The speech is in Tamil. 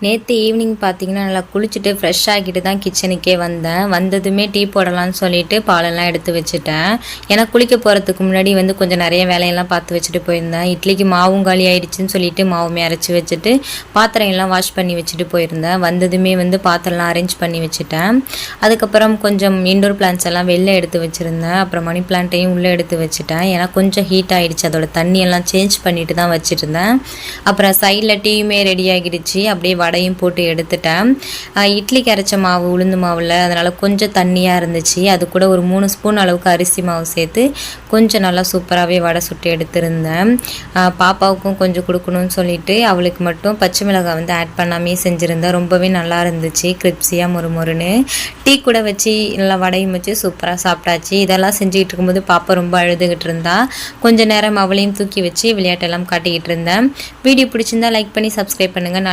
நேற்று ஈவினிங் பார்த்தீங்கன்னா நல்லா குளிச்சுட்டு ஃப்ரெஷ் ஆகிட்டு தான் கிச்சனுக்கே வந்தேன். வந்ததுமே டீ போடலான்னு சொல்லிட்டு பாலெல்லாம் எடுத்து வச்சுட்டேன். ஏன்னா குளிக்க போகிறதுக்கு முன்னாடி கொஞ்சம் நிறைய வேலையெல்லாம் பார்த்து வச்சுட்டு போயிருந்தேன். இட்லிக்கு மாவும் காலி ஆயிடுச்சுன்னு சொல்லிட்டு மாவுமே அரைச்சி வச்சுட்டு பாத்திரம் எல்லாம் வாஷ் பண்ணி வச்சுட்டு போயிருந்தேன். வந்ததுமே பாத்திரம்லாம் அரேஞ்ச் பண்ணி வச்சுட்டேன். அதுக்கப்புறம் கொஞ்சம் இன்டோர் பிளான்ட்ஸ் எல்லாம் வெளில எடுத்து வச்சுருந்தேன். அப்புறம் மணி பிளான்ட்டையும் உள்ளே எடுத்து வச்சுட்டேன். ஏன்னா கொஞ்சம் ஹீட் ஆகிடுச்சு, அதோட தண்ணியெல்லாம் சேஞ்ச் பண்ணிட்டு தான் வச்சுருந்தேன். அப்புறம் சைடில் டீயுமே ரெடி ஆகிடுச்சு. அப்படியே வடையும் போட்டு எடுத்துட்டேன். இட்லிக்கு அரைச்ச மாவு உளுந்து மாவில், அதனால் கொஞ்சம் தண்ணியாக இருந்துச்சு. அது கூட ஒரு 3 ஸ்பூன் அளவுக்கு அரிசி மாவு சேர்த்து கொஞ்சம் நல்லா சூப்பராகவே வடை சுட்டு எடுத்திருந்தேன். பாப்பாவுக்கும் கொஞ்சம் கொடுக்கணும்னு சொல்லிட்டு அவளுக்கு மட்டும் பச்சை மிளகாய் ஆட் பண்ணாமே செஞ்சுருந்தேன். ரொம்பவே நல்லா இருந்துச்சு, கிரிப்ஸியாக மொறுமொறுன்னு. டீ கூட வச்சு நல்லா வடையும் வச்சு சூப்பராக சாப்பிட்டாச்சு. இதெல்லாம் செஞ்சுக்கிட்டு இருக்கும்போது பாப்பா ரொம்ப அழுதுகிட்டு இருந்தா. கொஞ்சம் நேரம் அவளையும் தூக்கி வச்சு விளையாட்டெல்லாம் காட்டிக்கிட்டு இருந்தேன். வீடியோ பிடிச்சிருந்தா லைக் பண்ணி சப்ஸ்கிரைப் பண்ணுங்கள்.